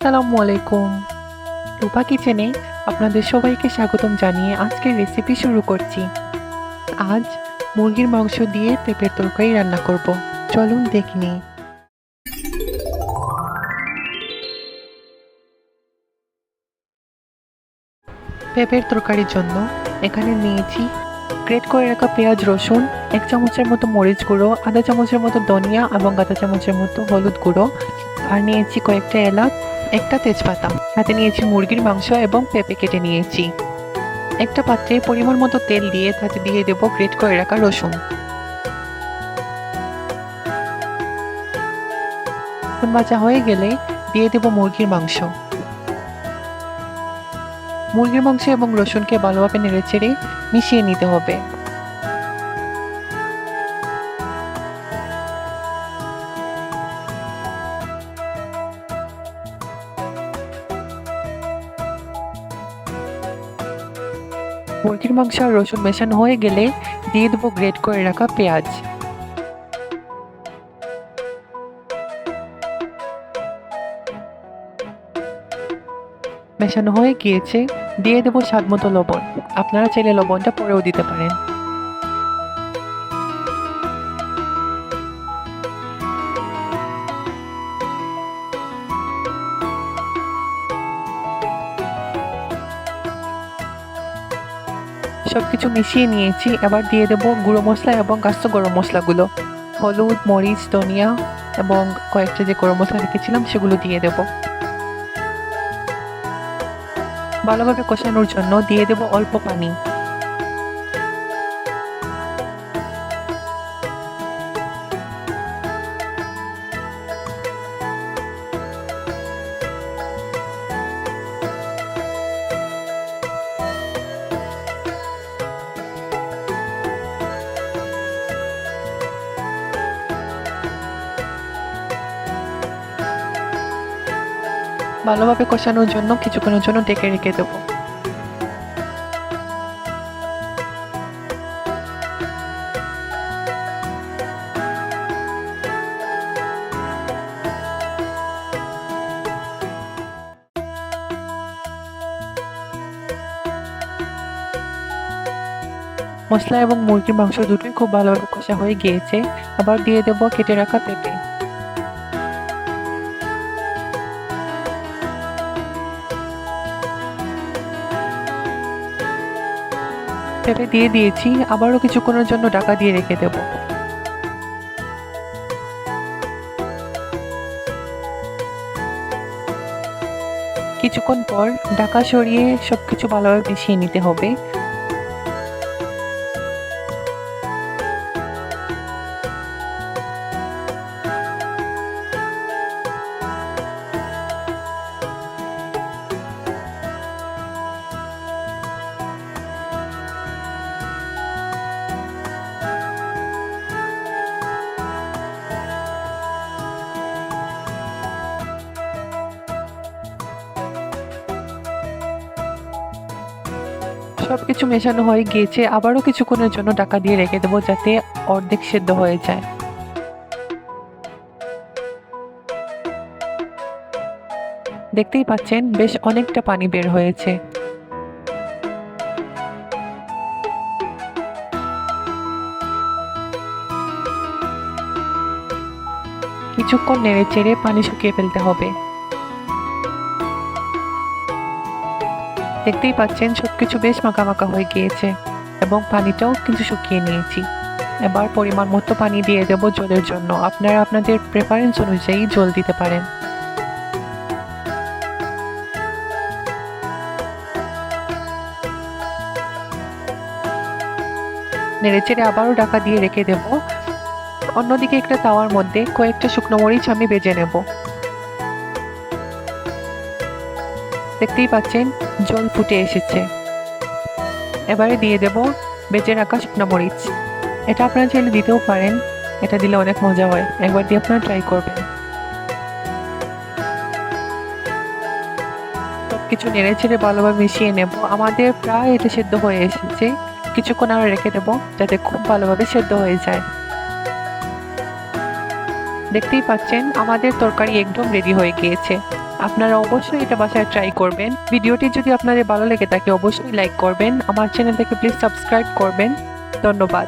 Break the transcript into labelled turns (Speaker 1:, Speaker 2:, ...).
Speaker 1: আসসালামু আলাইকুম। রূপা কিচেনে আপনাদের সবাইকে স্বাগতম জানিয়ে আজকের রেসিপি শুরু করছি। আজ মুরগির মাংস দিয়ে পেঁপের তরকারি রান্না করব। চলুন দেখে নিই। পেঁপের তরকারির জন্য এখানে নিয়েছি গ্রেট করে রাখা পেঁয়াজ, রসুন, 1 চামচের মতো মরিচ গুঁড়ো, আধা চামচের মতো ধনিয়া এবং আধা চামচের মতো হলুদ গুঁড়ো, আর নিয়েছি কয়েকটা এলাচ, একটা তেজপাতা। সাথে নিয়েছি মুরগির মাংস এবং পেঁপে কেটে নিয়েছি। একটা পাত্রে পরিমাণ মতো তেল দিয়ে তাতে দিয়ে দেব গ্রেট করে রাখা রসুন। ভাজা হয়ে গেলে দিয়ে দেব মুরগির মাংস। মুরগির মাংস এবং রসুনকে ভালোভাবে নেড়েচেড়ে মিশিয়ে নিতে হবে। মুরগির মাংস আর রসুন মেশানো হয়ে গেলে দিয়ে দেবো গ্রেট করে রাখা পেঁয়াজ। মেশানো হয়ে গিয়েছে, দিয়ে দেবো স্বাদ মতো লবণ। আপনারা চাইলে লবণটা পরেও দিতে পারেন। সবকিছু মিশিয়ে নিয়েছি। এবার দিয়ে দেবো গুঁড়ো মশলা এবং আস্ত গরম মশলাগুলো, হলুদ, মরিচ, ধনিয়া এবং কয়েকটা যে গরম মশলা রেখেছিলাম সেগুলো দিয়ে দেবো। ভালোভাবে কষানোর জন্য দিয়ে দেবো অল্প পানি। ভালোভাবে কষানোর জন্য কিছুক্ষণের জন্য ঢেকে রেখে দেবো। মশলা এবং মুরগির মাংস দুটোই খুব ভালোভাবে কষা হয়ে গিয়েছে। আবার দিয়ে দেবো কেটে রাখা পেঁপে। পেঁপে দিয়ে দিয়েছি, আবারও কিছুক্ষণের জন্য ঢাকা দিয়ে রেখে দেব। কিছুক্ষণ পর ঢাকা সরিয়ে সবকিছু ভালোভাবে মিশিয়ে নিতে হবে। সবকিছু মেশানো হয়ে গিয়েছে, আবারও কিছুক্ষণের জন্য ঢাকা দিয়ে রেখে দেবো যাতে অর্ধেক সেদ্ধ হয়ে যায়। দেখতেই পাচ্ছেন বেশ অনেকটা পানি বের হয়েছে। কিছুক্ষণ নেড়ে চেড়ে পানি শুকিয়ে ফেলতে হবে। দেখতেই পাচ্ছেন সবকিছু বেশ মাখা হয়ে গিয়েছে এবং পানিটাও কিন্তু শুকিয়ে নিয়েছি। এবার পরিমাণ মতো পানি দিয়ে দেব ঝোলের জন্য। আপনারা আপনাদের প্রেফারেন্স অনুযায়ী ঝোল দিতে পারেন। নেড়েচেড়ে আবারও ঢাকা দিয়ে রেখে দেব। অন্যদিকে একটা তাওয়ার মধ্যে কয়েকটা শুকনো মরিচ আমি ভেজে নেব। দেখতেই পাচ্ছেন জল ফুটে এসেছে। এবারে দিয়ে দেব ভেজে রাখা শুকনো মরিচ। এটা আপনারা চাইলে দিতেও পারেন, এটা দিলে অনেক মজা হয়। একবার দিয়ে আপনারা ট্রাই করবেন। সবকিছু নেড়ে ছেড়ে ভালোভাবে মিশিয়ে নেব। আমাদের প্রায় এটা সেদ্ধ হয়ে এসেছে। কিছুক্ষণ আর রেখে দেব যাতে খুব ভালোভাবে সেদ্ধ হয়ে যায়। দেখতেই পাচ্ছেন আমাদের তরকারি একদম রেডি হয়ে গিয়েছে। আপনারা অবশ্যই এটা বাসায় ট্রাই করবেন। ভিডিওটি যদি আপনাদের ভালো লেগে থাকে অবশ্যই লাইক করবেন, আমার চ্যানেলটাকে প্লিজ সাবস্ক্রাইব করবেন। ধন্যবাদ।